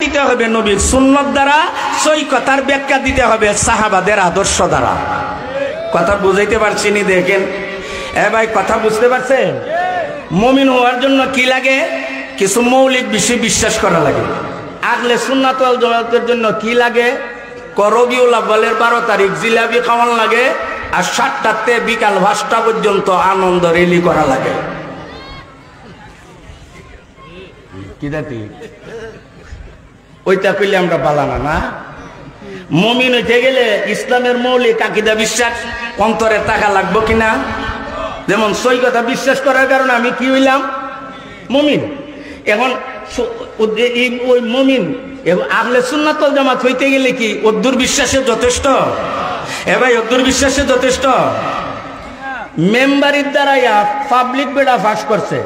দিতে হবে নবীর সুন্নত দ্বারা, সই কথার ব্যাখ্যা দিতে হবে সাহাবাদের আদর্শ দ্বারা। কথা বুঝাইতে পারছি নি? দেখেন ভাই, কথা বুঝতে পারছেন? মুমিন হওয়ার জন্য কি লাগে? কিছু মৌলিক বিষয় বিশ্বাস করা লাগে। আহলে সুন্নাত ওয়াল জামাতের জন্য কি লাগে? রবিউল আউয়ালের 12 তারিখ জিলাপি খাওয়ান লাগে, আর 7টাতে বিকাল 5টা পর্যন্ত আনন্দ রেলি করা লাগে। কি দাতি ওইটা কইলে আমরা পালানা না। মুমিন হইতে গেলে ইসলামের মৌলিক আকীদা বিশ্বাস অন্তরে থাকা লাগবো কিনা? যেমন সই কথা বিশ্বাস করার কারণে আমি কি হইলাম? মুমিন। এখন ওই মুমিন আহলে সুন্নাত ওয়াল জামাত হইতে গেলে কি অদ্দুর বিশ্বাসে যথেষ্ট? ভাই, অদ্দুর বিশ্বাসে যথেষ্ট? মেম্বারের দ্বারা পাবলিক বেড়া ফাঁস করছে,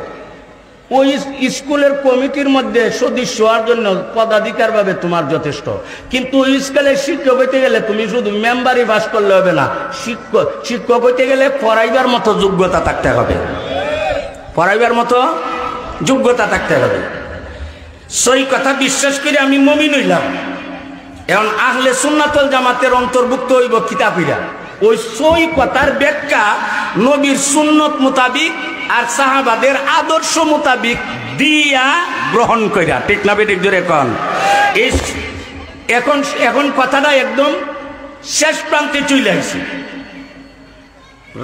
ওই স্কুলের কমিটির মধ্যে সদস্য হওয়ার জন্য পদাধিকার ভাবে তোমার যথেষ্ট। কিন্তু ওই স্কুলের শিক্ষক হইতে গেলে তুমি শুধু মেম্বারই পাস করলে হবে না, শিক্ষক হইতে গেলে পড়াইবার মতো যোগ্যতা থাকতে হবে। পড়াইবার মতো যোগ্যতা থাকতে হবে। সই কথা বিশ্বাস করে আমি মুমিন হইলাম। এখন আহলে সুন্নাত ওয়াল জামাতের অন্তর্ভুক্ত হইব কিতাবীরা ওই সই কথার ব্যাখ্যা নবীর সুন্নত মোতাবিক আর সাহাবাদের আদর্শ মোতাবিক দিয়া গ্রহণ কইরা। ঠিক না বেঠিক? জোরে কোন। এখন কথাটা একদম শেষ প্রান্তে চলে আসছে।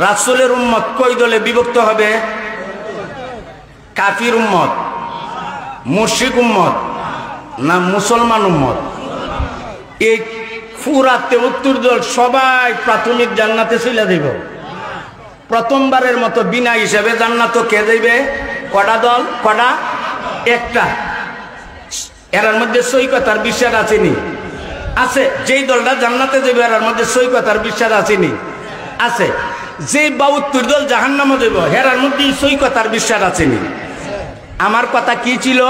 রাসূলের উম্মত কয় দলে বিভক্ত হবে? কাফির উম্মত, মুশরিক উম্মত না মুসলমান উম্মত? এই পুরা 73 দল সবাই প্রাথমিক জান্নাতে চলে যাইব। প্রথমবারের মতো বিনা হিসাবে জান্নাত কে যাইবে? কটা দল? কটা? একটা। এর মধ্যে সই কথার বিশ্বাস আসেনি? আছে। যেই দলটা জান্নাতে যাবে এর মধ্যে সই কথার বিশ্বাস আসেনি? আছে। যে 72 দল জাহান্নামে যাবে এর মধ্যে সই কথার বিশ্বাস আসেনি? আমার কথা কি ছিল?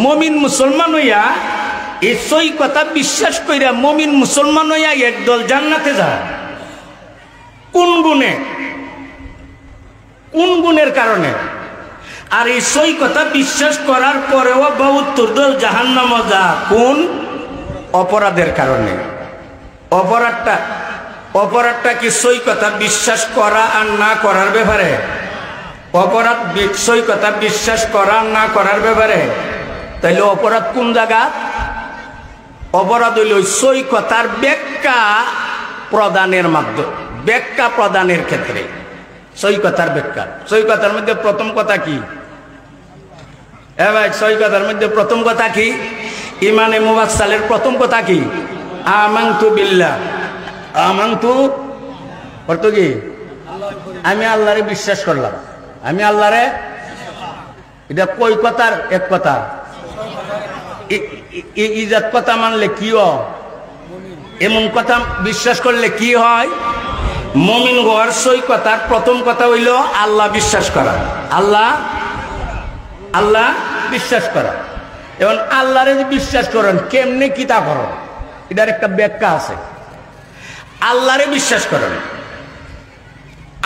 মুমিন মুসলমান হইয়া এই সই কথা বিশ্বাস কইরা মুমিন মুসলমান হইয়া একদল জান্নাতে যায়। কোন গুণে? কোন গুণের কারণে? আর এই সই কথা বিশ্বাস করার পরেও 72 দল জাহান্নামে যায় কোন অপরাধের কারণে? অপরাধটা কি সই কথা বিশ্বাস করা আর না করার ব্যাপারে? অপরাধ সই কথা বিশ্বাস করা না করার ব্যাপারে। তাইলে অপরাধ কোন জায়গা? অপরাধ হইল সই কথার ব্যাখ্যা প্রদানের মাধ্যমে, ব্যাখ্যা প্রদানের ক্ষেত্রে সই কথার ব্যাখ্যা। সই কথার মধ্যে প্রথম কথা কি? ভাই, সই কথার মধ্যে প্রথম কথা কি? ইমানে মুফাসসালের প্রথম কথা কি? আমানতু বিল্লাহ। আমানতু অর্থ কি? আমি আল্লাহরে বিশ্বাস করলাম। আমি আল্লাহরে, এটা কই কথার এক কথা? ইজাত কথা মানলে কি হয়? এমন কথা বিশ্বাস করলে কি হয়? মুমিন হওয়ার সই কথার প্রথম কথা হইল আল্লাহ বিশ্বাস করা। আল্লাহ বিশ্বাস করা। এবং আল্লাহরে বিশ্বাস করেন কেমনে কি তা করেন, এটার একটা ব্যাখ্যা আছে। আল্লাহরে বিশ্বাস করেন,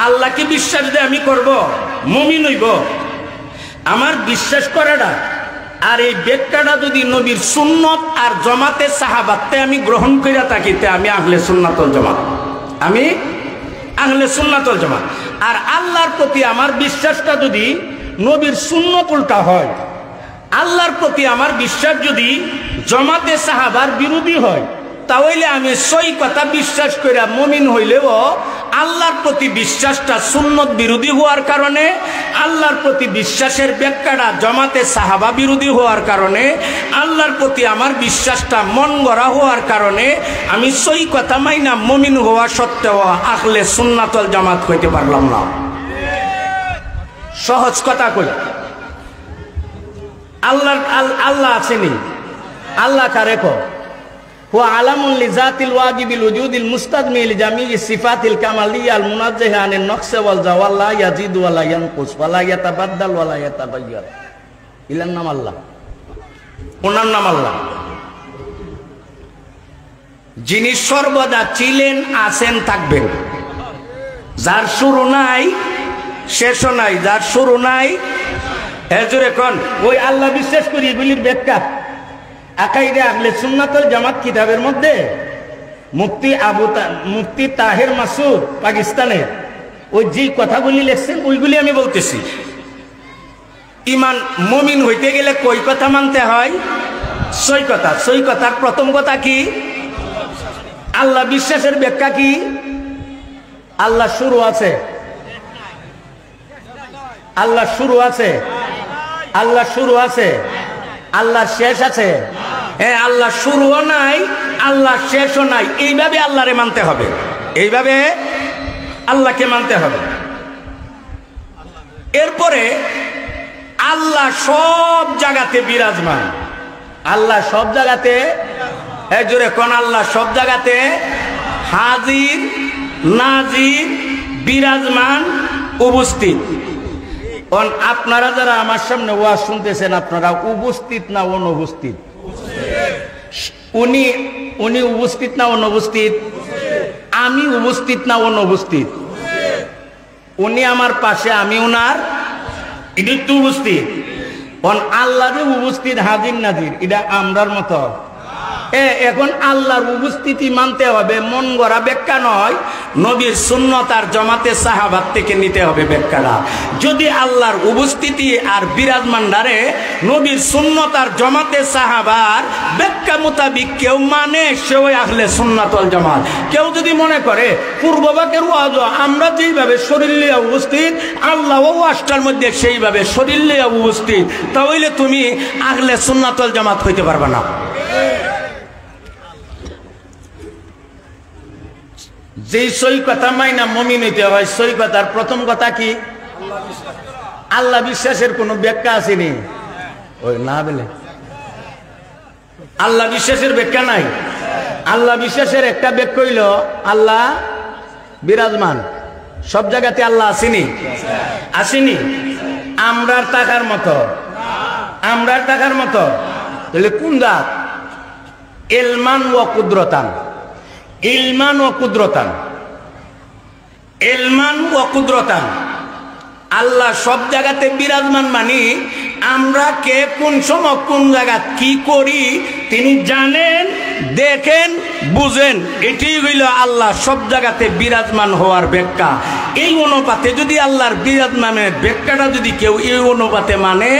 আল্লাহকে বিশ্বাস দিয়ে আমি করব, মুমিন হইব। আমার বিশ্বাস করাটা আর এই ব্যাখ্যাটা যদি নবীর সুন্নত আর জামাতে সাহাবাতে আমি গ্রহণ কইরা থাকিতে আমি আহলে সুন্নাত ওয়াল জামাত। আমি আহলে সুন্নাত ওয়াল জামাত। আর আল্লাহর প্রতি আমার বিশ্বাসটা যদি নবীর সুন্নত উল্টা হয়, আল্লাহর প্রতি আমার বিশ্বাস যদি জামাতে সাহাবার বিরোধী হয়, তাহলে আমি সই কথা বিশ্বাস কইরা মুমিন হইলেও আল্লাহর প্রতি বিশ্বাসটা সুন্নত বিরোধী হওয়ার কারণে, আল্লাহর প্রতি বিশ্বাসের ব্যাখ্যাটা জামাতে সাহাবা বিরোধী হওয়ার কারণে, আল্লাহর প্রতি আমার বিশ্বাসটা মন গড়া হওয়ার কারণে আমি সই কথা মাইনা মুমিন হওয়া সত্ত্বেও আহলে সুন্নাত ওয়াল জামাত হইতে পারলাম না। সহজ কথা কই। আল্লাহ আছেনি? আল্লাহ কারে কো? হুয়া আলামুন লিজাতিল ওয়াজিবিল উজুদিল মুস্তাদমি লিজামিই সিফাতিল কামালিয়াল মুনাজ্জাহ আনিন নকশ ওয়াল জাওয়াল লা ইয়াজিদু ওয়া লা ইয়ানকুস ওয়া লা ইয়াতাবাদ্দাল ওয়া লা ইয়াতাগায়্যার। ইলার নাম আল্লাহ। ওনার নাম আল্লাহ, যিনি সর্বদা ছিলেন, আছেন, থাকবেন। যার শুরু নাই, শেষও নাই। যার শুরু নাই, এজরে কোন ওই আল্লাহ বিশ্বাস করি এগুলির ব্যাখ্যা আকাইদে আহলে সুন্নাত ওয়াল জামাত কিতাবের মধ্যে মুফতি তাহের মাসুদ পাকিস্তানের ওই যে কথাগুলি লিখছেন ওইগুলি আমি বলতেছি। ইমান মুমিন হইতে গেলে কই কথা মানতে হয়? 6 কথা। 6 কথার প্রথম কথা কি? আল্লাহ বিশ্বাসের ব্যাখ্যা কি? আল্লাহ শুরু আছে, আল্লাহ শুরু আছে, আল্লাহ শুরু আছে, আল্লাহ শেষ আছে। হ্যাঁ, আল্লাহ শুরুও নাই, আল্লাহ শেষও নাই। এইভাবে আল্লাহরে মানতে হবে, এইভাবে আল্লাহকে মানতে হবে। এরপরে আল্লাহ সব জায়গাতে বিরাজমান। আল্লাহ সব জায়গাতে, জোরে কোন আল্লাহ সব জায়গাতে হাজির, নাজির, বিরাজমান, উপস্থিত। আপনারা যারা আমার সামনে ওয়াজ শুনতেছেন, আপনারা উপস্থিত না অনুপস্থিত? উনি উনি উপস্থিত না অনুপস্থিত? আমি উপস্থিত না অনুপস্থিত? উনি আমার পাশে, আমি উনার, এটা একটু উপস্থিত। আল্লাহ যে উপস্থিত, হাজির নাজির, এটা আমরার মতো। এখন আল্লাহর উপস্থিতি মানতে হবে, মন গড়া ব্যাখ্যা নয়, নবীর সুন্নত আর জামাতে সাহাবাত থেকে নিতে হবে ব্যাখ্যাটা। যদি আল্লাহর উপস্থিতি আর বিরাজমান দ্বারে নবীর সুন্নত আর জামাতে সাহাবার ব্যাখ্যা মোতাবিক কেউ মানে, সেও আহলে সুন্নাত ওয়াল জামাত। কেউ যদি মনে করে পূর্ববাকের ওয়াজ আমরা যেইভাবে শরীর লিয়া উপস্থিত, আল্লাহ ওয়াজটার মধ্যে সেইভাবে শরীর লিয়া উপস্থিত, তাহলে তুমি আহলে সুন্নাত ওয়াল জামাত হইতে পারবে না। যেই 6 কথা মাইনা মুমিন হইতে হয়, 6 কথার প্রথম কথা কি? আল্লাহ বিশ্বাসের কোন ব্যাখ্যা আসেনি। ওই না বলে আল্লাহ বিশ্বাসের ব্যাখ্যা নাই। আল্লাহ বিশ্বাসের একটা ব্যাখ্যা হইল আল্লাহ বিরাজমান, সব জায়গাতে আল্লাহ আসেনি, আসেনি। আমরার টাকার মতো, আমরার টাকার মতো। তাহলে কোন জাত? ইলমান ওয়া কুদরতান, ইলমান ও কুদরতান, ইলমান ও কুদরতান। আল্লাহ সব জায়গাতে বিরাজমান মানি আমরা কে কোন সময় কোন জায়গা কি করি তিনি জানেন, দেখেন, বুঝেন। এটাই হইল আল্লাহ সব জায়গাতে বিরাজমান হওয়ার ব্যাখ্যা। এই অনুপাতে যদি আল্লাহর বিরাজমানের ব্যাখ্যাটা যদি কেউ এই অনুপাতে মানে,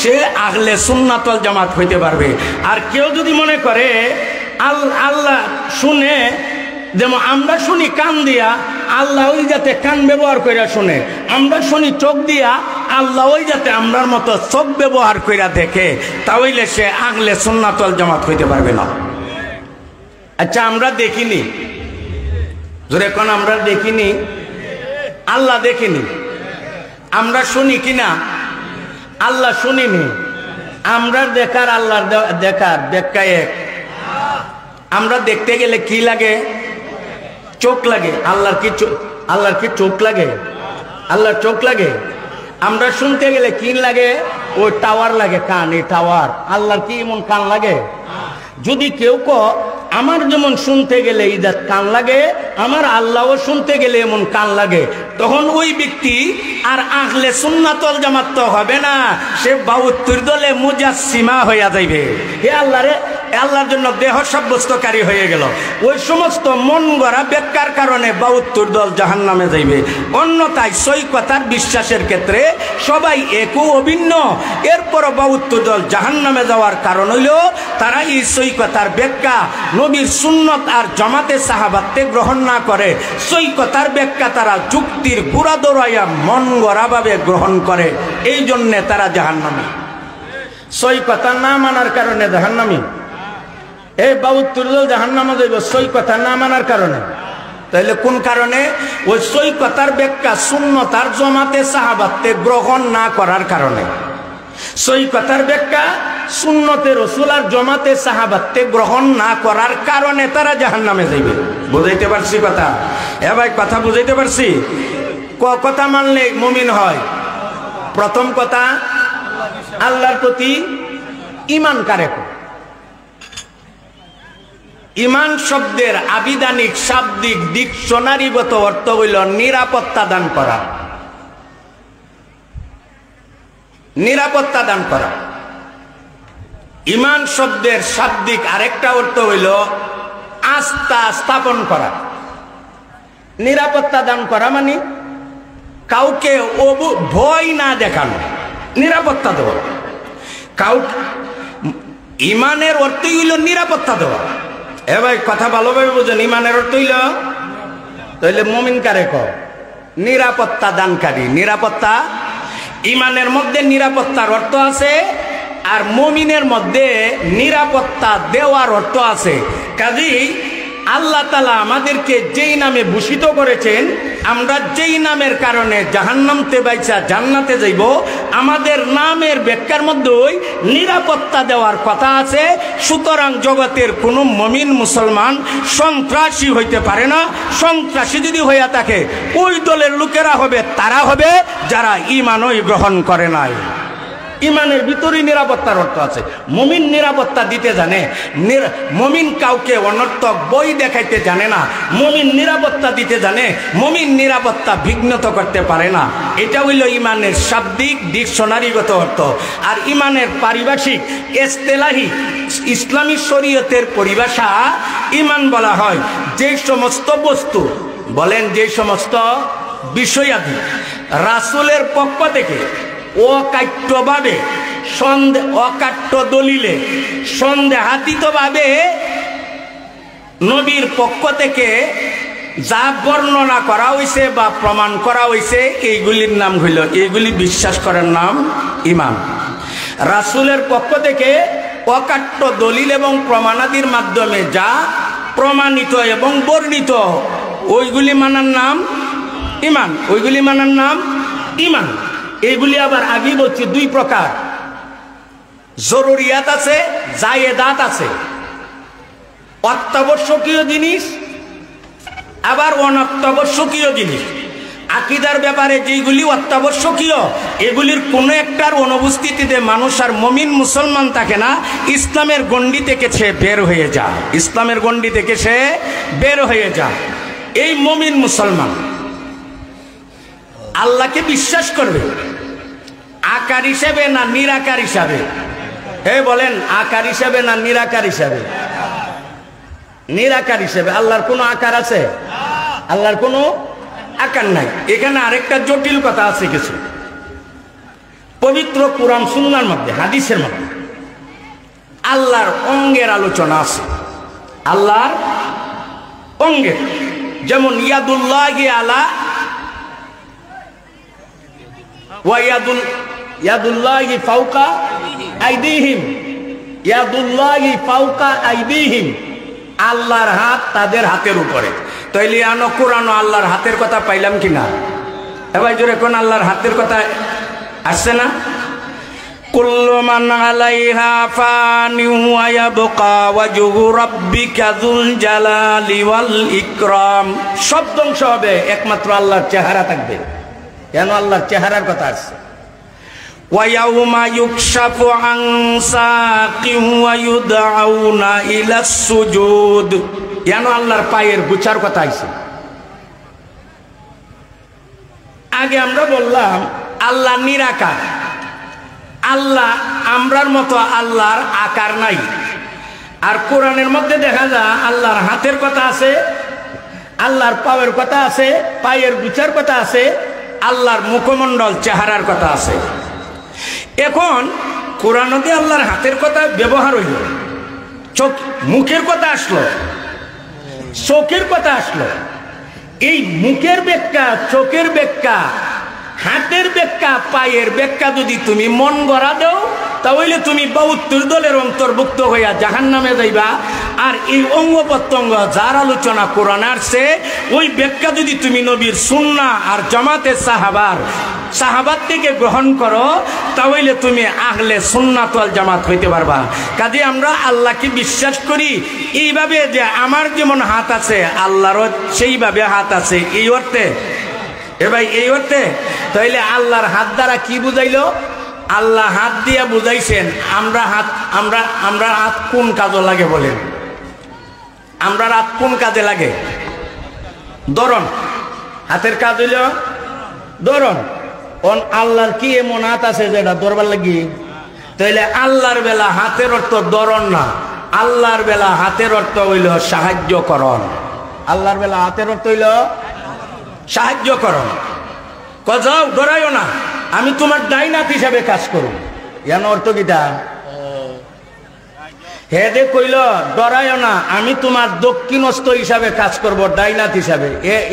সে আহলে সুন্নাত ওয়াল জামাত হইতে পারবে। আর কেউ যদি মনে করে আল্লাহ শুনে, যেমন আমরা শুনি কান দিয়া, আল্লাহ ওই যাতে কান ব্যবহার করে শুনে। আমরা শুনি চোখ দিয়া, আল্লাহ ওই যাতে আমরার মতো চোখ ব্যবহার করে দেখে, তাহলে সে আহলে সুন্নাত ওয়াল জামাত হইতে পারবে না। আচ্ছা, আমরা দেখিনি, যদি কোন আমরা দেখিনি, আল্লাহ দেখিনি। আমরা শুনি কিনা? আল্লাহ শুনিনি। আমরা দেখার আল্লাহর দেখার ব্যাখ্যা এক। আমরা দেখতে গেলে কি লাগে? চোখ লাগে। আল্লাহর কি চোখ লাগে? আল্লাহর চোখ লাগে। আমরা শুনতে গেলে কি লাগে? ওই টাওয়ার লাগে, কান, এই টাওয়ার। আল্লাহর কি এমন কান লাগে? যদি কেউ আমার যেমন শুনতে গেলে ইজাত কান লাগে, আমার আল্লাহও শুনতে গেলে এমন কান লাগে, তখন ওই ব্যক্তি আর আহলে সুন্নাত ওয়াল জামাত তো হবে না, সে 72 দলে মুজাসসিমা হইয়া যাইবে। হে আল্লাহরে, আল্লাহর জন্য দেহ সাব্যস্তকারী হয়ে গেল। ওই সমস্ত মন গড়া ব্যাখ্যার কারণে 72 দল জাহান্নামে যাইবে। অন্যথায় 6 কথার বিশ্বাসের ক্ষেত্রে সবাই একও অভিন্ন। এরপর 72 দল জাহান্নামে যাওয়ার কারণ হইল তারা এই 6 কথার ব্যাখ্যা নবীর সুন্নত আর জামাতে সাহাবাতে গ্রহণ না করে। 6 কথার ব্যাখ্যা তারা যুক্তির গুড়া দৌড়াইয়া মন গড়া ভাবে গ্রহণ করে, এই জন্যে তারা জাহান্নামী। 6 কথা না মানার কারণে জাহান্নামী। এই 72 দল জাহান্নামে যাইব 6 কথা না মানার কারণে। তাহলে কোন কারণে? ওই 6 কথার ব্যাখ্যা সুন্নত আর জামাতে সাহাবাতে গ্রহণ না করার কারণে। 6 কথার ব্যাখ্যা সুন্নতে রাসূল আর জামাতে সাহাবাতে গ্রহণ না করার কারণে তারা জাহান্নামে যাইবে। বুঝাইতে পারছি কথা? ভাই কথা বুঝাইতে পারছি? কথা মানলে মুমিন হয়। প্রথম কথা, আল্লাহর প্রতি ঈমান কারে? ঈমান শব্দের আবিধানিক শাব্দিক ডিকশনারিগত অর্থ হইল নিরাপত্তা দান করা, নিরাপত্তা দান করা। ইমান শব্দের শাব্দিক আরেকটা অর্থ হইল আস্থা স্থাপন করা, নিরাপত্তা দান করা, মানে কাউকে ভয় না দেখানো, নিরাপত্তা দেওয়া। ইমানের অর্থই হইল নিরাপত্তা দেওয়া। এ ভাই কথা ভালোভাবে বুঝেন, ইমানের অর্থ হইল তাইলে মুমিন কারে কয়? নিরাপত্তা দানকারী। নিরাপত্তা, ইমানের মধ্যে নিরাপত্তার অর্থ আছে, আর মুমিনের মধ্যে নিরাপত্তা দেওয়ার অর্থ আছে। কাজেই আল্লাহ তাআলা আমাদেরকে যেই নামে ভূষিত করেছেন, আমরা যেই নামের কারণে জাহান্নামতে বাইচা জান্নাতে যাইব, আমাদের নামের ব্যাখ্যার মধ্যেই নিরাপত্তা দেওয়ার কথা আছে। সুতরাং জগতের কোনো মুমিন মুসলমান সন্ত্রাসী হইতে পারে না। সন্ত্রাসী যদি হইয়া থাকে, ওই দলের লোকেরা হবে, তারা হবে যারা ঈমানই গ্রহণ করে নাই। ইমানের ভিতরেই নিরাপত্তার অর্থ আছে। মুমিন নিরাপত্তা দিতে জানে, মুমিন কাউকে অনর্থক বই দেখাইতে জানে না, মুমিন নিরাপত্তা দিতে জানে, মুমিন নিরাপত্তা বিঘ্নত করতে পারে না। এটা হইল ইমানের শাব্দিক ডিকশনারিগত অর্থ। আর ইমানের পারিভাষিক ইস্তেলাহি ইসলামী শরীয়তের পরিভাষা, ইমান বলা হয় যে সমস্ত বস্তু, বলেন যে সমস্ত বিষয়াদি রাসূলের পক্ষ থেকে অকাট্যভাবে অকাট্য দলিলে সন্দেহাতীতভাবে নবীর পক্ষ থেকে যা বর্ণনা করা হয়েছে বা প্রমাণ করা হয়েছে, এইগুলির নাম হইল, এইগুলি বিশ্বাস করার নাম ঈমান। রাসূলের পক্ষ থেকে অকাট্য দলিল এবং প্রমাণাদির মাধ্যমে যা প্রমাণিত এবং বর্ণিত, ওইগুলি মানার নাম ঈমান। ওইগুলি মানার নাম ঈমান। এগুলি আবার আগে বলছি দুই প্রকার, জরুরিয়াত আছে, জায়েদাত আছে। অত্যাবশ্যকীয় জিনিস আবার অনত্যাবশ্যকীয় জিনিস। আকীদার ব্যাপারে যেগুলি অত্যাবশ্যকীয়, এগুলির কোনো একটার অনুপস্থিতিতে মানুষ আর মুমিন মুসলমান থাকে না, ইসলামের গণ্ডি থেকে সে বের হয়ে যায়। ইসলামের গণ্ডি থেকে সে বের হয়ে যায়। এই মুমিন মুসলমান আল্লাহকে বিশ্বাস করবে আকার হিসেবে না নিরাকার হিসাবে? হে বলেন, আকার হিসেবে না নিরাকার হিসাবে? নিরাকার হিসেবে। আল্লাহর কোনো আকার আছে? আল্লাহর কোনো আকার নাই। এখানে আরেকটা জটিল কথা আছে কিছু। পবিত্র কুরআন সুন্নাহর মধ্যে, হাদিসের মধ্যে আল্লাহর অঙ্গের আলোচনা আছে। আল্লাহর অঙ্গের, যেমন ইয়াদুল্লাহি আলা ইয়াদুল্লাহি ফাওকা আইদিহিম, ইয়াদুল্লাহি ফাওকা আইদিহিম, আল্লাহর হাত তাদের হাতের উপরে। তাইলে আনো কোরআন আল্লাহর হাতের কথা পাইলাম কিনা? এবার জোরে কোন আল্লাহর হাতের কথা আসছে না? কুল্লু মান আলাইহা ফানি ওয়া ইয়াবকা ওয়াজহু রাব্বিকা যুল জালালি ওয়াল ইকরাম। সব ধ্বংস হবে, একমাত্র আল্লাহর চেহারা থাকবে। কেন আল্লাহর চেহারার কথা আসছে? ওয়ায়াউমা ইউকশাফু আন সাকিন ওয়া ইউদআউনা ইলাস সুজুদ। কেন আল্লাহর পায়ের বুচার কথা আইছে? আগে আমরা বললাম আল্লাহ নিরাকার। আল্লাহ আমরার মতো আল্লাহর আকার নাই। আর কোরআনের মধ্যে দেখা যায় আল্লাহর হাতের কথা আছে, আল্লাহর পায়ের কথা আছে, পায়ের বুচার কথা আছে, আল্লাহর মুখমণ্ডল চেহারার কথা আছে। এখন কোরআনতে আল্লাহর হাতের কথা ব্যবহার হইল, চোখ মুখের কথা আসলো, চোখের কথা আসলো। এই মুখের ব্যাখ্যা, চোখের ব্যাখ্যা, হাতের ব্যাখ্যা, পায়ের ব্যাখ্যা যদি তুমি মন গড়া দাও, তাহলে তুমি ৭২ দলের অন্তর্ভুক্ত হইয়া জাহান্নামে যাইবা। আর এই অঙ্গ প্রত্যঙ্গ যার আলোচনা কোরআনে আসছে, ওই ব্যাখ্যা যদি তুমি নবীর সুন্নাহ আর জামাতে সাহাবাত থেকে গ্রহণ করো, তাহলে তুমি আহলে সুন্নাত ওয়াল জামাত হইতে পারবা। কাজে আমরা আল্লাহকে বিশ্বাস করি এইভাবে যে আমার যেমন হাত আছে আল্লাহরও সেইভাবে হাত আছে। এই অর্থে, এ ভাই, এই অর্থে তাইলে আল্লাহর হাত দ্বারা কি বুঝাইলো? আল্লাহ হাত দিয়া বুঝাইছেন আমরা হাত কোন কাজে লাগে বলেন? আমরা হাত কোন কাজে লাগে? ধরন, হাতের কাজ হইল ধরন। আল্লাহর কি এমন হাত আছে যেটা ধরবার লাগি? তাইলে আল্লাহর বেলা হাতের অর্থ ধরন না, আল্লাহর বেলা হাতের অর্থ হইল সাহায্যকরণ। আল্লাহর বেলা হাতের অর্থ হইল সাহায্যকরণ। যাও ডরাইও না, আমি তোমার ডাইনাত হিসাবে কাজ করব। এর অর্থ কিটা? হেদে কইল ডরাইও না, আমি তোমার দক্ষিণস্থ হিসাবে কাজ করব, ডাইনাত হিসাবে।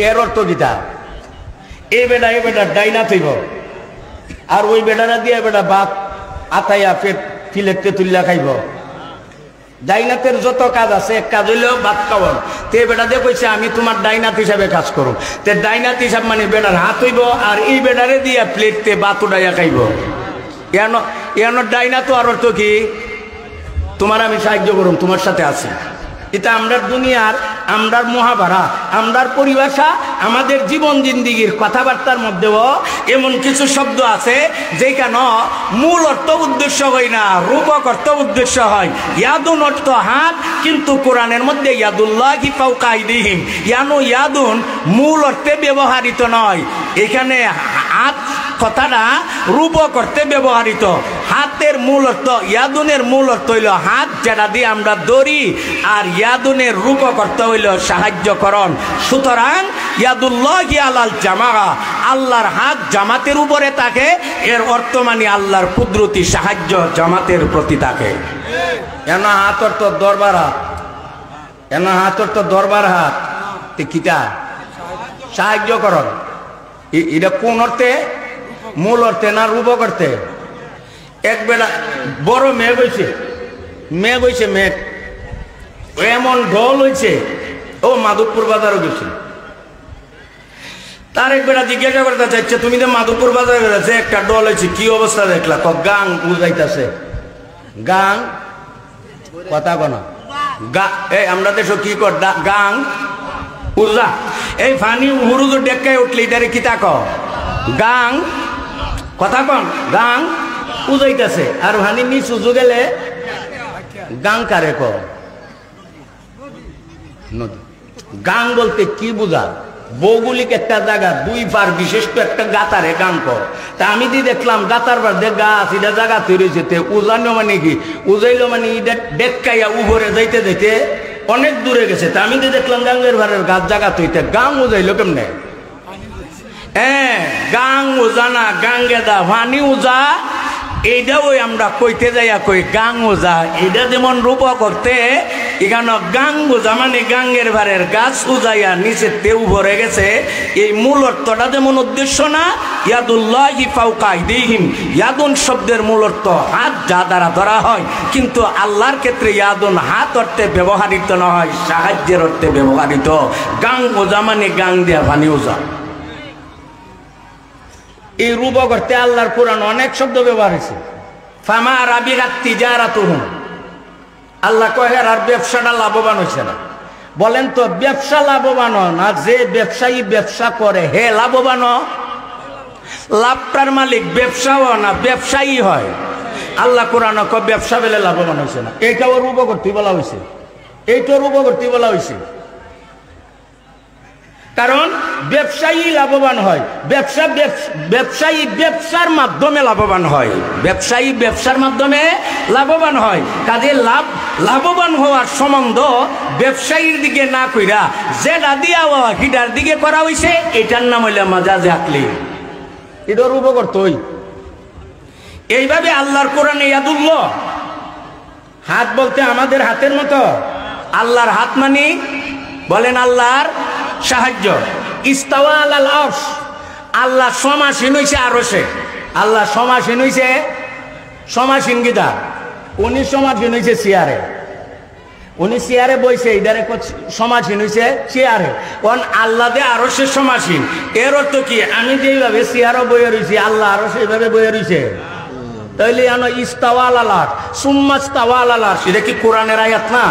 এর অর্থ কিটা? এ বেটা ডাইনাত হইব, আর ওই বেটারা দিয়ে বেটা বাপ আতাইয়া পেট ফিলেতে তুল্লা খাইব। ডাইনাতের যত কাজ আছে, এক কাজ হইলেও ভাত খাওয়ান। তে বেটা দিয়ে কইছে আমি তোমার ডাইনাত হিসাবে কাজ করব। তে ডাইনাত হিসাব মানে বেটার হাত হইব, আর এই বেটারে দিয়া প্লেটতে ভাত উঠাইয়া খাইব। এন ডাইনাত আর অর্থ কি? তোমার আমি সাহায্য করুম, তোমার সাথে আছি। এটা আমরা দুনিয়ার, আমরার মহাভারত, আমরার পরিভাষা, আমাদের জীবন জিন্দিগির কথাবার্তার মধ্যেও এমন কিছু শব্দ আছে যেখানে মূল অর্থ উদ্দেশ্য হয় না, রূপক অর্থ উদ্দেশ্য হয়। ইয়াদুন অর্থ হাত, কিন্তু কোরআনের মধ্যে ইয়াদুল্লাহি ফাওকা আইদিহিম, ইয়াদুন মূল অর্থে ব্যবহৃত নয়। এখানে হাত কথাটা রূপক অর্থে ব্যবহৃত। হাতের মূল অর্থ, ইয়াদুনের মূল অর্থ হইল হাত, যেটা দিয়ে আমরা ধরি, আর ইয়াদুনের রূপক অর্থ হইল সাহায্যকরণ। সুতরাং ইয়াদুল্লাহি আলাল জামাআ, আল্লাহর হাত জামাতের উপরে থাকে, এর অর্থ মানে আল্লাহর কুদরতি সাহায্য জামাতের প্রতি থাকে। এনা হাত অর্থ দরবার হাত, এনা হাত অর্থ দরবার হাত, কিটা? সাহায্যকরণ। এটা কোন অর্থে? মূল অর্থে না রূপক অর্থে? এক বেলা বড় মেঘ হয়েছে, মেঘ এমন ঢোল হয়েছে, ও মাধবপুর বাজারও গেছে। তার এক বেলা জিজ্ঞাসা করতে চাইছে, তুমি তো মাধবপুর বাজারে গেছে, একটা ঢোল হয়েছে, কি অবস্থা দেখলা? গাং বুঝাইতেছে। গাং কথা কনা এই আমরা দেশ কি কর গাং উজা, এই ফানি হুরুজ ডেকায় উঠলে এটারে কি তাক গাং কথা কন, গাং উজাইতেছে। আর ভানি নিচ উজু গেলে গাং কারে ক নদী। গাং বলতে কি বুঝা? ভৌগোলিক একটা জায়গা, দুই পার বিশিষ্ট একটা গাতারে গাং কর। তা আমি দি দেখলাম গাতার বার দেখ গাছ এটা জায়গা তৈরি হয়েছে। উজানো মানে কি? উজাইলো মানে এটা ডেকাইয়া উপরে যাইতে যাইতে অনেক দূরে গেছে। তা আমি দি দেখলাম গাঙ্গের ভারের গাছ জায়গা তৈতে গাং উজাইলো কেমনে? হ্যাঁ, গাং উজা না, গাঙ্গেদা ভানি উজা। এইটাও আমরা কইতে যাইয়া কই গাং উজা। এটা যেমন রূপ করতে এখানে গাং উজা মানে গাঙ্গের ভারের গাছ উজাইয়া নিচে তেউ ভরে গেছে। এই মূল অর্থটা যেমন উদ্দেশ্য না, ইয়াদুল্লাহি ফাওকা আইদিহিম, ইয়াদুন শব্দের মূল অর্থ হাত, যা দ্বারা ধরা হয়। কিন্তু আল্লাহর ক্ষেত্রে ইয়াদুন হাত অর্থে ব্যবহৃত নয়, সাহায্যের অর্থে ব্যবহৃত। গাং উজা মানে গাং দিয়া ভানি উজা। এই রূপ করতে আল্লাহর কোরআন অনেক শব্দ ব্যবহার হয়েছে। ফামা রাবিগাত তিজারাতুহুম, আল্লাহ কহে আর ব্যবসাটা লাভবান হয়েছে না। বলেন তো ব্যবসা লাভবান না? যে ব্যবসায়ী ব্যবসা করে হে লাভবান? লাভটার মালিক ব্যবসাও না, ব্যবসায়ী হয়। আল্লাহ কোরআন ব্যবসা বেলে লাভবান হয়েছে না। এইটাও রূপ করতে বলা হয়েছে, এইটাও রূপ করতে বলা হয়েছে। কারণ ব্যবসায়ী লাভবান হয়, ব্যবসায়ী ব্যবসার মাধ্যমে লাভবান হয়, ব্যবসায়ী ব্যবসার মাধ্যমে লাভবান হয়। কাজে লাভবান হওয়ার সম্বন্ধ ব্যবসায়ীর দিকে না কইরা যেটা দিয়া হিটার দিকে করা হয়েছে, এটার নাম হইলে মাজাজে আকলি। এটার উপকর্তই এইভাবে আল্লাহর কোরআনে ইয়াদুল্লাহ, হাত বলতে আমাদের হাতের মতো। আল্লাহর হাত মানে বলেন আল্লাহর সাহায্য। ইস্তাওয়া আলাল আরশ, আল্লাহ সমাসীন হইছে আরশে। আল্লাহ সমাসীন হইছে, সমাসীন গিদা উনি সমাসীন হইছে চেয়ারে। উনি চেয়ারে বইছে, ইদারে সমাসীন হইছে চেয়ারে। কোন আল্লাহ দে আরশে সমাসীন। এর অর্থ কি? আমি যেইভাবে চেয়ারও বইয়ে রইছি, আল্লাহ আরশে এইভাবে বইয়ে রইছে। তাইলে ইস্তাওয়া আলাল আরশ, সুম্মা ইস্তাওয়া আলাল আরশ, এটা কি কোরআনের আয়াত না?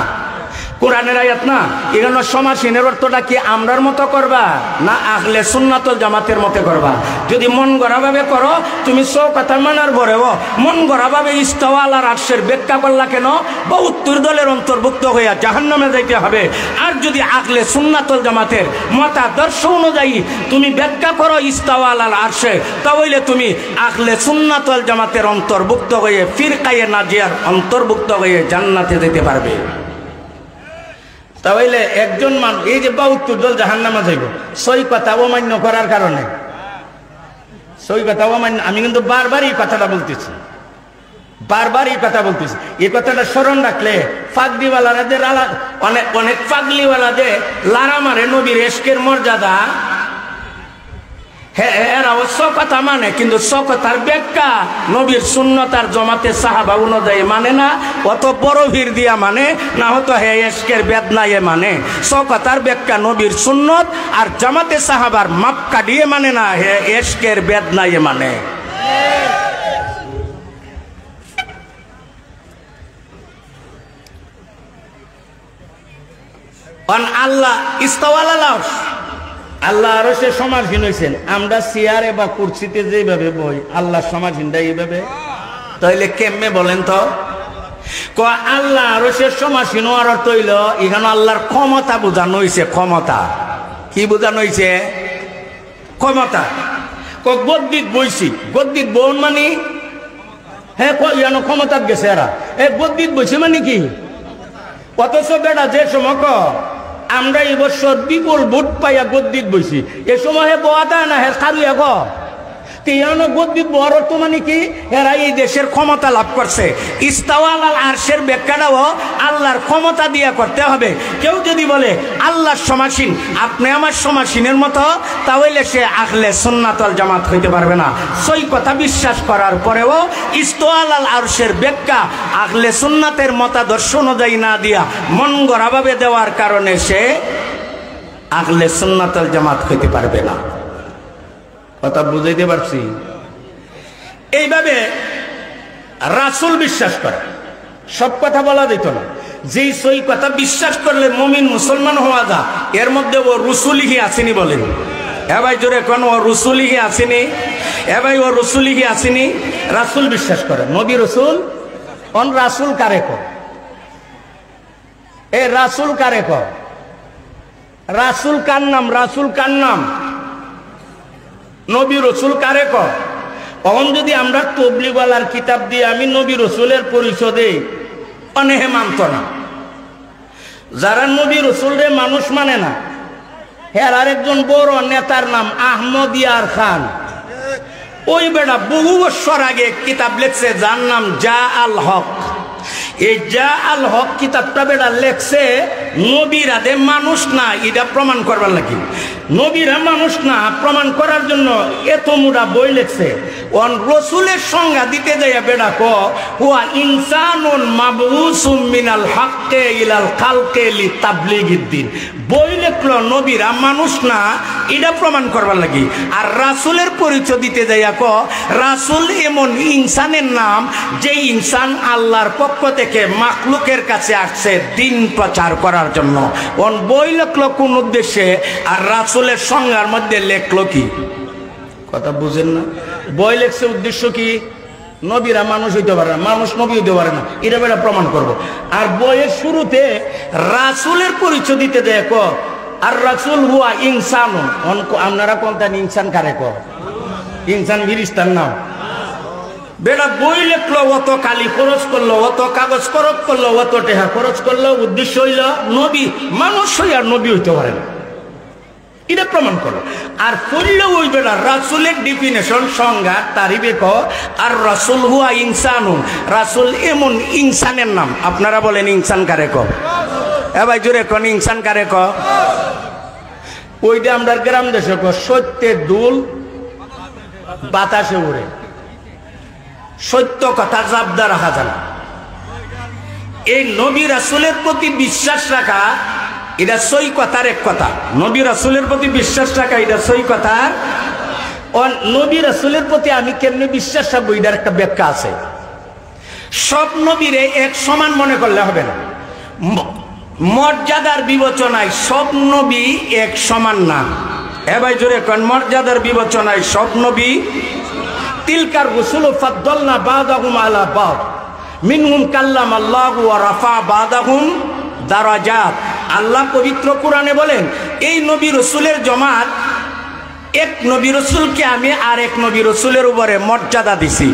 কোরআনের আয়াত না। এখানে সমাসীনের অর্থটা কি আমরার মতো করবা না আহলে সুন্নাতুল জামাতের মতো করবা? যদি মন গড়াভাবে করো তুমি সব কথা মানার পরেও মন গড়াভাবে ইস্তাওয়া আলাল আরশের ব্যাখ্যা করলা কেন? 72 দলের অন্তর্ভুক্ত হইয়া জাহান্নামে যাইতে হবে। আর যদি আহলে সুন্নাতুল জামাতের মতাদর্শ অনুযায়ী তুমি ব্যাখ্যা করো ইস্তাওয়া আলাল আরশে, তাহলে তুমি আহলে সুন্নাতুল জামাতের অন্তর্ভুক্ত হয়ে ফিরকায়ে নাজিয়ার অন্তর্ভুক্ত হয়ে জান্নাতে যেতে পারবে। তাহলে একজন মানুষ এই যে 72 দল জাহান্নামে যাইব, সই কথা অমান্য করার কারণে, সই কথা অমান্য, আমি কিন্তু বারবার এই কথাটা বলতেছি, বারবার এই কথা বলতেছি। এই কথাটা স্মরণ রাখলে ফাগলিওয়ালারা যে অনেক ফাগলিওয়ালাদের লারা মারে নবীর এশকের মর্যাদা, হ্যাঁ এরা কথা মানে, কিন্তু কথার ব্যাখ্যা নবীর সুন্নত আর জামাতে সাহাবা অনুযায়ী মানে না, অত বড় ভিড় দিয়া মানে না, হতো হে এশকের বেদনায়ে মানে। কথার ব্যাখ্যা নবীর সুন্নত আর জামাতে সাহাবার মাপ কাটিয়ে মানে না, হে এশকের বেদনায়ে মানে। আল্লাহ ইস্তাওয়া আলাল আরশ, আল্লাহ আরশে সমাসীন হইছেন। আমরা চেয়ারে বা কুরসিতে যেভাবে বই, আল্লাহ সমাসীনটা এইভাবে, তাইলে কেমনে বলেন তো? আল্লাহ আরশে সমাসীন হওয়ার অর্থ হইল এখানে আল্লাহর ক্ষমতা বোঝানো হয়েছে। ক্ষমতা কি বোঝানো হয়েছে? ক্ষমতা। গদ্দিত বইছি, গদ্দিত বোন মানে হ্যাঁ ক্ষমতা গেছে এরা, গদ্দিত বইছে মানে কি? অথচ বেটা যে সময় আমরা এই বছর বিপুল ভোট পাইয়া গদ্দিত বইছি, এ সময় হে বোয়াদা না হে খারুয়া গ গদ্দিত বড় অর্থ মানে কি? এরা এই দেশের ক্ষমতা লাভ করছে। ইস্তাওয়া আলাল আরশের ব্যাখ্যাটাও আল্লাহর ক্ষমতা দিয়া করতে হবে। কেউ যদি বলে আল্লাহর সমাসীন, আপনি আমার সমাসীনের মতো, তাহলে সে আহলে সুন্নাতুল জামাত হইতে পারবে না। সই কথা বিশ্বাস করার পরেও ইস্তাওয়া আলাল আরশের ব্যাখ্যা আহলে সুন্নাতের মতাদর্শ অনুযায়ী না দিয়া মন গড়াভাবে দেওয়ার কারণে সে আহলে সুন্নাতুল জামাত হইতে পারবে না। কথা বুঝাইতে পারছি? এইভাবে রাসূল বিশ্বাস করে, সব কথা বলা যেত না। যেই সই কথা বিশ্বাস করলে মুমিন মুসলমান হওয়া যায়, এর মধ্যে ও রসুলিহি আসেনি বলেন। ভাই জোরে কোন ও রসুলিহি আসেনি? ভাই ও রসুলিহি আসেনি? রাসূল বিশ্বাস করে, নবী রসুল। অন রাসূল কারে কর? রাসূল কারে কর? রাসূল কার নাম? রাসূল কার নাম? নবী রসুল কারে কর? তখন যদি আমরা তবলিগওয়ালার কিতাব দিয়ে আমি নবী রসুলের পরিচয় দেই, অনেকে মানত না। যারা নবী রসুলরে মানুষ মানে না, হের আরেকজন বড় নেতার নাম আহমদ ইয়ার খান। ওই বেটা বহু বছর আগে কিতাব লেখছে, যার নাম জা আল হক। এই জা আল হক কিতাবটা বেটা লেখছে নবীরা দে মানুষ না, এটা প্রমাণ করবার লাগি। নবীরা মানুষ না প্রমাণ করার জন্য এত মুড়া বই লেখছে। অন রসুলের সংজ্ঞা দিতে যাইয়া বেটা হুয়া ইনসানুন মাবউসুম মিনাল হাক্কে ইলাল খালকে লিতাবলিগিদ্দিন। বই লেখলো নবীরা মানুষ না, এটা প্রমাণ করবার লাগি। আর রাসূলের পরিচয় দিতে যাইয়া রাসূল এমন ইনসানের নাম যে ইনসান আল্লাহর পক্ষ থেকে মাখলুকের কাছে আসছে দিন প্রচার করার জন্য। অন বই লেখলো কোন উদ্দেশ্যে, আর রাসূলের সংজ্ঞার মধ্যে লেখলো কি? কথা বুঝেন না? বই লেখছে উদ্দেশ্য কি? নবীরা মানুষ হইতে পারে না, মানুষ নবী হইতে পারে না, এটা বেটা প্রমাণ করবো। আর বইয়ের শুরুতে রাসূলের পরিচয় দিতে দেয় আর রাসূল হুয়া ইনসানুন। আপনারা কোনটা ইনসান কারে কর? ইনসান ফিরিস্তার নাম। বেটা বই লেখলো, অত কালি খরচ করলো, অত কাগজ খরচ করলো, অত টেহা খরচ করলো, উদ্দেশ্য হইল নবী মানুষ হইয়া নবী হইতে পারে না, এটা প্রমাণ করো। আর পড়লে ওই বেটা রাসূলের ডেফিনেশন সংজ্ঞা তারিফে আর রাসূল হুয়া ইনসানুন, রাসূল এমন ইনসানের নাম। আপনারা বলেন ইনসান কারে ক? ভাই জোরে কোন ইনসান কারে ক? ওইটা আমরা গ্রাম দেশে সত্যের দুল বাতাসে উড়ে, সত্য কথা জাবদা রাখা যায় না। এই নবী রাসূলের প্রতি বিশ্বাস রাখা এটা সই কথার এক কথা। নবী রাসূলের প্রতি বিশ্বাস রাখা এটা সই কথার। নবী রাসূলের প্রতি আমি কেমনে বিশ্বাস রাখবো, এটার একটা ব্যাখ্যা আছে। সব নবীরে এক সমান মনে করলে হবে না। মর্যাদার বিবেচনায় সব নবী এক সমান না। এ ভাই জোরে কোন, মর্যাদার বিবেচনায় সব নবী। তিলকার রাসূল ফাদ্দালনা বাদাহুম আলা বাদ মিনহুম কাল্লামাল্লাহু ওয়া রাফা বাদাহুম দারাজাত। আল্লাহ পবিত্র কোরআনে বলেন, এই নবী রাসূলের জমাত, এক নবী রাসূলকে আমি আর এক নবী রাসূলের উপরে মর্যাদা দিছি।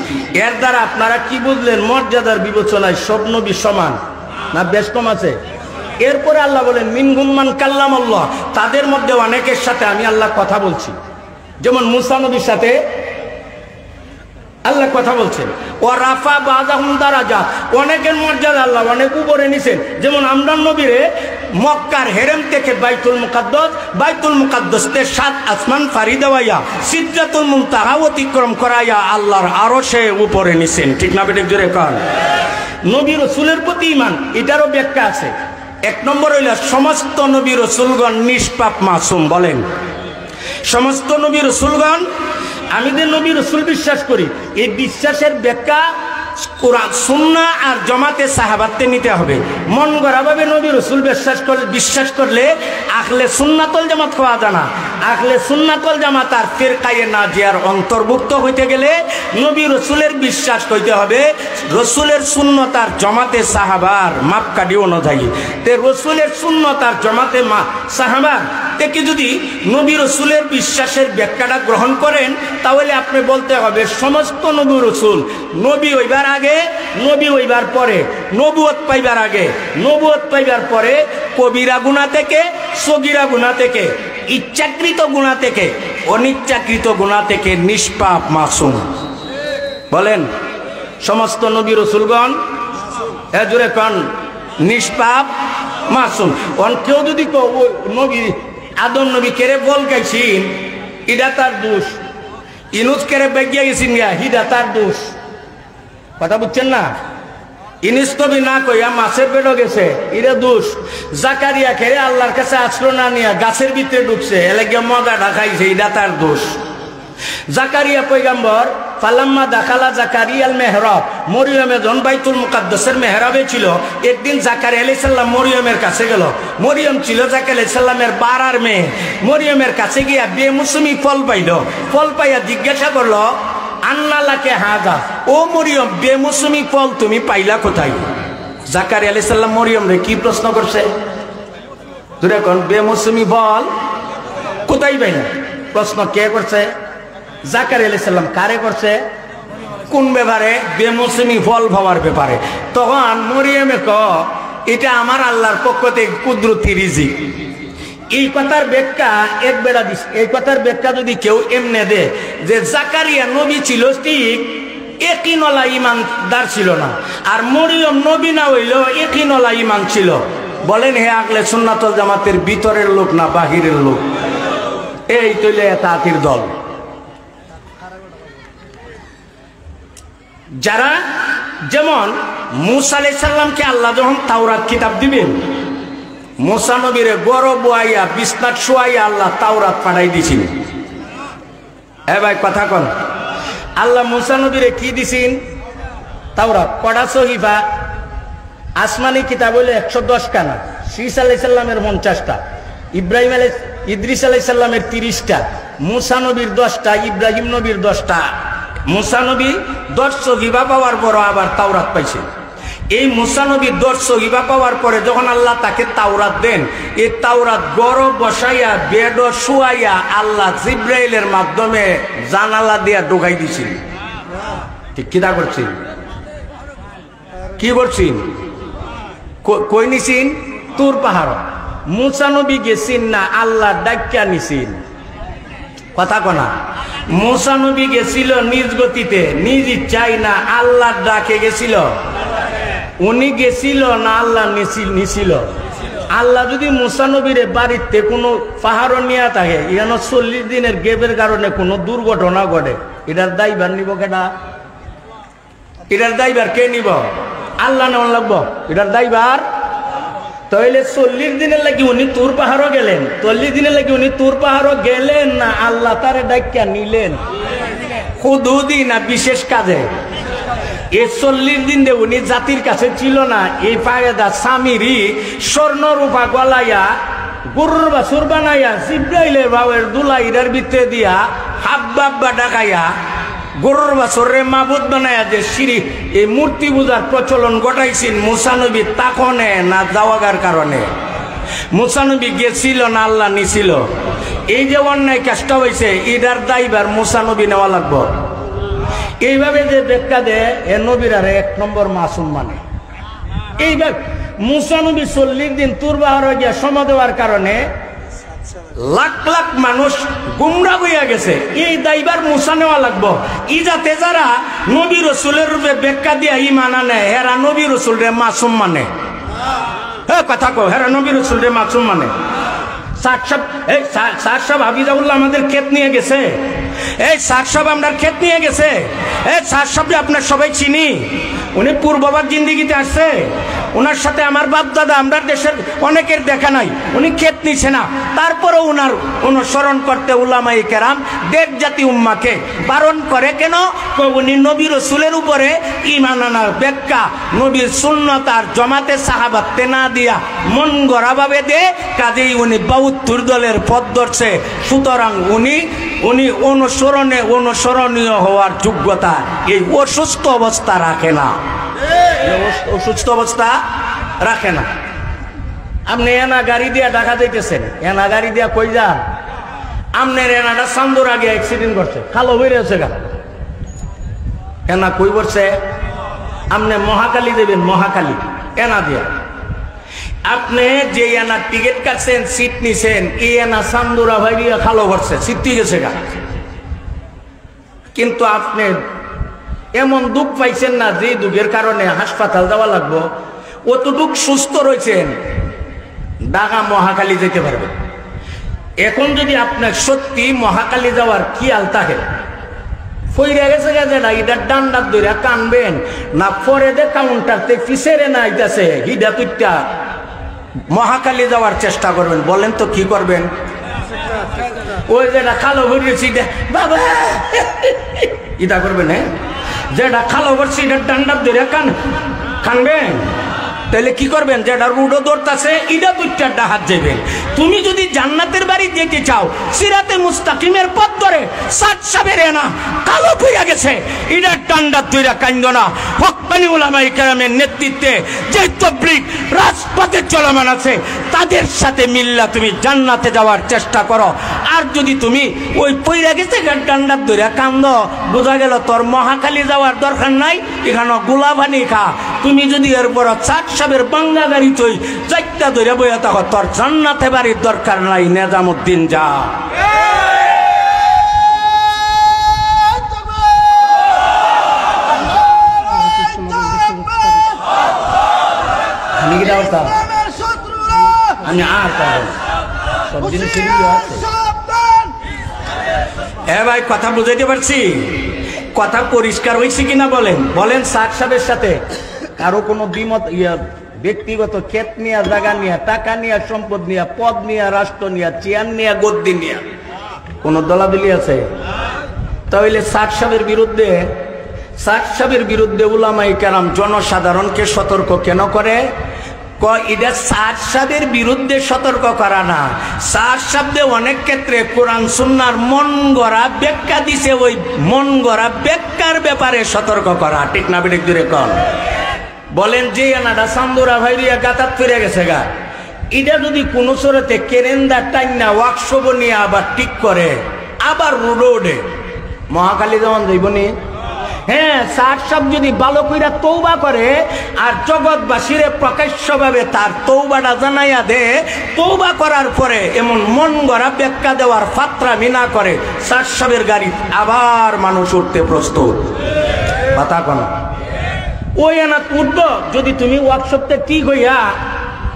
এর দ্বারা আপনারা কি বুঝলেন? মর্যাদার বিবেচনায় সব নবী সমান না বেশ কম আছে? এরপরে আল্লাহ বলেন মিনহুম মান কাল্লামাল্লাহ, তাদের মধ্যে অনেকের সাথে আমি আল্লাহ কথা বলছি। যেমন মুসা নবীর সাথে আল্লাহ কথা বলছেন। ও রাফা বাদাহুম দারাজাত, অনেকের মর্যাদা আল্লাহ অনেক উপরে নিছেন। যেমন আমরা নবীরে মক্কার হেরেম থেকে বাইতুল মুকাদ্দাস তে 7 আসমান ফারি দেওয়াইয়া সিদরাতুল মুনতাহা অতিক্রম করাইয়া আল্লাহর আরশে উপরে নিছেন। ঠিক না বেঠিক জোরে কোন? নবী রাসূলের প্রতি ঈমান, এটারও ব্যাখ্যা আছে। এক নম্বর হইল সমস্ত নবী রাসূলগণ নিষ্পাপ মাসুম। বলেন সমস্ত নবী রাসূলগণ। আমি যে নবী রাসূল বিশ্বাস করি, এই বিশ্বাসের ব্যাখ্যা কোরআন সুন্নাহ আর জামাতে সাহাবাতে নিতে হবে। মন গড়াভাবে নবী রাসূল বিশ্বাস করলে আহলে সুন্নাতুল জামাত হওয়া যায় না। আহলে সুন্নাতুল জামাত আর ফিরকায়ে নাজিয়ার অন্তর্ভুক্ত হইতে গেলে নবী রাসূলের বিশ্বাস হইতে হবে রাসূলের সুন্নাত আর জামাতে সাহাবার মাপকাঠি অনুযায়ী। তে রাসূলের সুন্নাত আর জামাতে সাহাবার থেকে যদি নবী রাসূলের বিশ্বাসের ব্যাখ্যাটা গ্রহণ করেন, তাহলে আপনি বলতে হবে সমস্ত নবী রাসূল নবী হইবার আগে, নবী হইবার পরে, নবুয়ত পাইবার আগে, নবুয়ত পাইবার পরে কবিরা গুনাহ থেকে, সগীরা গুনাহ থেকে, ইচ্ছাকৃত গুনাহ থেকে, অনিচ্ছাকৃত গুনাহ থেকে নিষ্পাপ মাসুম। বলেন সমস্ত নবী রাসূলগণ এজরে কোন নিষ্পাপ মাসুম। কেউ যদি নবী আদম নবী কেড়ে বল গাইছিন, এটা তার দোষ। ইনুস কেড়ে বেগিয়া গেছিন গা, হিদা তার দোষ। কথা বুঝছেন না? ইনিস নবী না কইয়া মাছের পেটও গেছে, এটা দোষ। জাকারিয়া খেয়ে আল্লাহর কাছে আশ্রয় না নিয়া গাছের ভিতরে ঢুকছে, এলাকা মগা ঢাকাইছে, এটা তার দোষ। জাকারিয়া পয়গাম্বর ফালাম্মা দাখালা জাকারিয়াল মেহরাব, মরিয়মে যখন বাইতুল মুকাদ্দাসের মেহরাবে ছিল, একদিন জাকারিয়া আলাইহিস সালাম মরিয়মের কাছে গেল। মরিয়ম ছিল জাকারিয়া আলাইহিস সালামের বারার মেয়ে। মরিয়মের কাছে গিয়া বেমৌসুমি ফল পাইল। ফল পাইয়া জিজ্ঞাসা করলো, আন্নালাকে হাজা, ও মরিয়ম বেমৌসুমি ফল তুমি পাইলা কোথায়? জাকারিয়া আলাইহিস সালাম মরিয়ম রে কি প্রশ্ন করছে? তুই এখন বেমৌসুমি ফল কোথায় পাইলা? প্রশ্ন কে করছে? জাকারিয়া আলাইহিস সালাম। কারে করছে? কোন ব্যাপারে? বেমৌসুমি ফল পাওয়ার ব্যাপারে। তখন মরিয়মে ক, এটা আমার আল্লাহর পক্ষ থেকে কুদরতি রিজিক। এই কথার ব্যাখ্যা এক বেড়া দিস। এই কথার ব্যাখ্যা যদি কেউ এমনে দে যে জাকারিয়া নবী ছিল ঠিক, একিনলা ইমানদার ছিল না, আর মরিয়ম নবী না হইলেও একিনলা ইমান ছিল। বলেন হে আহলে সুন্নাতুল জামাতের ভিতরের লোক না বাহিরের লোক? এই তৈলে তাঁতির দল যারা, যেমন মুসা আলাইহিস সালামকে আল্লাহ যখন তাওরাত কিতাব দিবেন, মুসা নবীরে গরব বয়াইয়া বিছনাত শুয়াইয়া আল্লাহ তাওরাত পাঠাই দিছেন। এ ভাই কথা কন, আল্লাহ মুসা নবীরে কি দিছেন? তাওরাত। কটা সহিফা? আসমানি কিতাব হইলে 110 খানা, শীস আলাইহিস সালামের 50টা, ইদ্রিস আলাইহিস সালামের 30টা, মুসা নবীর 10টা, ইব্রাহিম নবীর 10টা। মুসা নবী 10 সহিফা পাওয়ার পর আবার তাওরাত পাইছে। এই মুসা নবী 10 সহিফা পাওয়ার পরে যখন আল্লাহ তাকে তাওরাত দেন, এই তাওরাত গরব বসাইয়া বেড শুয়াইয়া আল্লাহ জিব্রাইলের মাধ্যমে জানালা দিয়া ঢুকাই দিছিল। ঠিক কিনা করছেন? কি করছেন? কই নিছেন? তুর পাহাড়। মুসা নবী গেছেন না, আল্লাহ ডাক্কা নিছেন। কথা কনা, মুসা নবী গেছিল নিজ গতিতে, নিজ ইচ্ছাই না, আল্লাহ ডাকে গেছিল। উনি গেছিল না আল্লাহ নিছিল? আল্লাহ যদি মুসা নবীর বাড়িতে কোনো পাহাড় নিয়ে থাকে, এখানে 40 দিনের গেপের কারণে কোনো দুর্ঘটনা ঘটে, এটার দায়ভার নিব কেডা? এটার দায়ভার কে নিব? আল্লাহ নেওয়া লাগবো এটার দায়ভার। তাহলে 40 দিনের লাগি উনি তুর পাহাড়ও গেলেন, 40 দিনের লাগি উনি তুর পাহাড়ও গেলেন না, আল্লাহ তারে ডাক্কা নিলেন হুদুদি না বিশেষ কাজে? এই 40 দিন দে উনি জাতির কাছে ছিল না এই পায়েদা স্বামীরই স্বর্ণ রূপা গলাইয়া গরুর বাছুর বানাইয়া জিব্রাইলের বাবের দুলাইরার ভিতরে দিয়া হাব্বা ডাকাইয়া গরুর বাছরে মাবুদ বানাইয়া যে সিঁড়ি এই মূর্তি পূজার প্রচলন ঘটাইছেন মুসা নবী তাকনে না যাওয়ার কারণে। মুসা নবী গেছিল না আল্লাহ নিছিল? এই যে অন্যায় কাজটা হয়েছে এটার দায়ভার মুসা নবী নেওয়া লাগবো। এইভাবে যে ব্যাখ্যা দেয় এ নবীরারে 1 নম্বর মাসুম মানে। এইভাবে মুসা নবী 40 দিন তুরবাহর গিয়া সময় দেওয়ার কারণে লাখ লাখ মানুষ গুমরা হইয়া গেছে। এই দায়ভার মুসা নেওয়া লাগবো। ই যাতে যারা নবী রসুলের রূপে ব্যাখ্যা দিয়া ঈমান আনে হেরা নবী রসুলরে মাসুম মানে। কথা কো, হেরা নবী রসুলরে মাসুম মানে। স্যার সাহেব হাফিজাউল্লাহ আমাদের ক্ষেত নিয়ে গেছে। এই স্যার সাহেব আমরা ক্ষেত নিয়ে গেছে। এই স্যার সাহেব আপনার সবাই চিনি, উনি পূর্ববাদ জিন্দিগিতে আসছে। ওনার সাথে আমার বাপ দাদা আমরা দেশের অনেকের দেখা নাই, উনি ক্ষেত নিছে না। তারপরেও ওনার অনুসরণ করতে উলামায়ে কেরাম দেড় জাতি উম্মাকে বারণ করে কেন? উনি নবী রসুলের উপরে ঈমান আনার ব্যাখ্যা নবীর সুন্নত আর জমাতে সাহাবাতে না দিয়া মন গড়া ভাবে দে, কাজেই উনি 72 দলের পথ ধরছে। সুতরাং উনি অনুসরণীয় হওয়ার যোগ্যতা এই অসুস্থ অবস্থা রাখে না। অসুস্থ অবস্থা রাখে না। আপনি এনা গাড়ি দিয়া ঢাকা যাইতেছেন, এনা গাড়ি দিয়া কই যান? আপনার এনাটা চান্দুর আগে অ্যাক্সিডেন্ট করছে, খালো বেরিয়েছে গা। এনা কই বলছে? আপনি মহাকালী দেবেন, মহাকালী এনা দিয়া। আপনি যে এনা টিকিট কাটছেন, সিট নিছেন, এই এনা চান্দুরা ভাই দিয়া খালো ভরছে, সিটি গেছে গা। কিন্তু আপনি এমন দুঃখ পাইছেন না যে দুঃখের কারণে হাসপাতাল যাওয়া লাগবো, অতটুক সুস্থ রয়েছেন, ঢাকা মহাকালী যেতে পারবে। এখন যদি আপনার সত্যি মহাকালী যাওয়ার খেয়াল থাকে, ফইরা গেছে যেটা এটা ডান্ডার ধরে কানবেন না পরে দে কাউন্টারতে পিছেরে না আইতাছে হিডা তুইটা মহাকালী যাওয়ার চেষ্টা করবেন। বলেন তো কি করবেন? ওই যেটা খালো ভরিয়েছি বাবা ইটা করবেন। হ্যাঁ, যেটা খালো ভরছি এটা ডান্ডার ধরে কানবেন। তাহলে কি করবেন? যেটা রুডো দৌড়তাছে ইটা দুইটা হাত যাবেন। তুমি যদি জান্নাতের বাড়ি যেতে চাও, সিরাতে মুস্তাকিমের পথ ধরে সাত সাবের না কালো হইয়া গেছে, এটা ডান্ডার ধরে কান্দ না। হক্কানি উলামায়ে কেরামের নেতৃত্বে যে তাবলীগ রাজপথে চলমান আছে তাদের সাথে মিল্লা তুমি জান্নাতে যাওয়ার চেষ্টা করো। আর যদি তুমি ওই পইরা গেছে ডান্ডার ধরে কান্দ, বোঝা গেল তোর মহাকালী যাওয়ার দরকার নাই, এখানে গোলাপানি খা। তুমি যদি এরপর চাট সাবের বাংলা গাড়ি তুই চারটা ধরে বইয়া থাকো, তোর জান্নাতে বাড়ির দরকার নাই। নেজামুদ্দিন যা। আমি আর সব জিনিস ভাই কথা বুঝাইতে পারছি? কথা পরিষ্কার হয়েছে কিনা বলেন? বলেন সাত সাহেবের সাথে কারো কোনো দ্বিমত ব্যক্তিগত ক্ষেত নিয়ে, জায়গা নিয়ে, টাকা নিয়ে, সম্পদ নিয়ে, পদ নিয়ে, রাষ্ট্র নিয়ে, চেয়ার নিয়ে, গদ্দি নিয়ে কোন দলাদলি আছে? তাহলে সাত সাহেবের বিরুদ্ধে উলামায়ে কেরাম জনসাধারণকে সতর্ক কেন করে? এটা সাত সাহেবের বিরুদ্ধে সতর্ক করা না, সাত শব্দে অনেক ক্ষেত্রে কোরআন সুন্নাহর মন গড়া ব্যাখ্যা দিছে, ওই মন গড়া ব্যাখ্যার ব্যাপারে সতর্ক করা। ঠিক না বেঠিক দূরে কন? বলেন যে এনাটা চান্দুরা ভাইরিয়া গাতাত ফিরে গেছে গা, এটা যদি কোনো সরতে কেরেন্দা টাইনা ওয়ার্কশপ নিয়ে আবার ঠিক করে, আবার রোডে মহাকালী যেমন যাইবনি। হ্যাঁ, সাত সাহেব যদি ভালো কইরা তৌবা করে আর জগৎবাসীরে প্রকাশ্যভাবে তার তৌবাটা জানাইয়া দে, তৌবা করার পরে এমন মন গড়া ব্যাখ্যা দেওয়ার ফাত্রামি না করে, সাত সাহেবের গাড়ি আবার মানুষ উঠতে প্রস্তুত। কথা কোন ওই এনা উঠবো যদি তুমি ওয়ার্কশপতে ঠিক হইয়া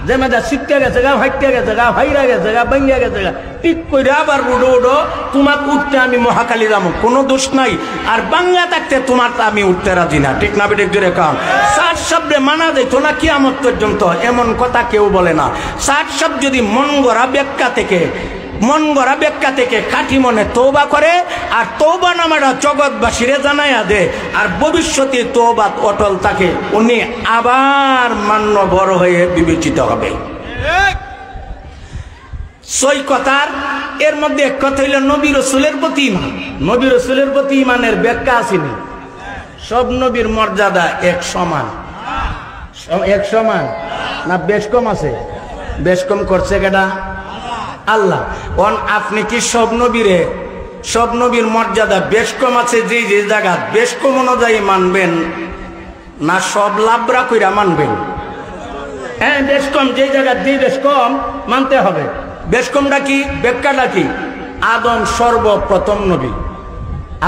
যে মেয়েদা শিখতে গেছে গা, ভাইতে গেছে গা, ভাইরা গেছে গা, বাইঙ্গা গেছে গা, ঠিক করে আবার উঠো তোমার উঠতে আমি মহাকালী যাবো, কোনো দোষ নাই। আর বাংলা থাকতে তোমার আমি উঠতে রাজি না। ঠিক না বেঠিক জোরে কারণ সাত শব্দে মানা যেত না কিয়ামত পর্যন্ত, এমন কথা কেউ বলে না। সাত শব্দ যদি মন গড়া ব্যাখ্যা থেকে মন গড়া ব্যাখ্যা থেকে খাঁটি মনে তওবা করে, আর তওবা নামাটা জগৎবাসীরে জানাইয়া দে, আর ভবিষ্যতে তওবা অটল থাকে, উনি আবার মান্য বড় হয়ে বিবেচিত হবে। সই কথার এর মধ্যে এক কথা হইল নবী রসুলের প্রতি ইমান। নবী রসুলের প্রতি ইমানের ব্যাখ্যা আসেনি। সব নবীর মর্যাদা এক সমান, এক সমান না বেশ কম আছে? বেশ কম করছে কেডা? আল্লাহ। আপনি কি সব নবীরে, সব নবীর মর্যাদা বেশ কম আছে যে যে জায়গা বেশ কম অনুযায়ী মানবেন, না সব লাভরা কইরা মানবেন? হ্যাঁ, বেশ কম যে জায়গা যে বেশ কম মানতে হবে। বেশ কমটা কি? ব্যাখ্যাটা কি? আদম সর্বপ্রথম নবী।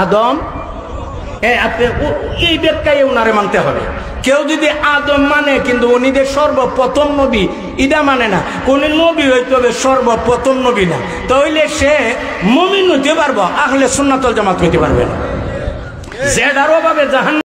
আদম, আপনি এই ব্যাখ্যায় উনারে মানতে হবে। কেউ যদি আদম মানে কিন্তু উনি যে সর্বপ্রথম নবী এটা মানে না, কোন নবী হইতে হবে সর্বপ্রথম নবী না, তাহলে সে মুমিন হইতে পারবো, আহলে সুন্নাতুল জামাত হইতে পারবে না। যেটার অভাবে জাহান্নাম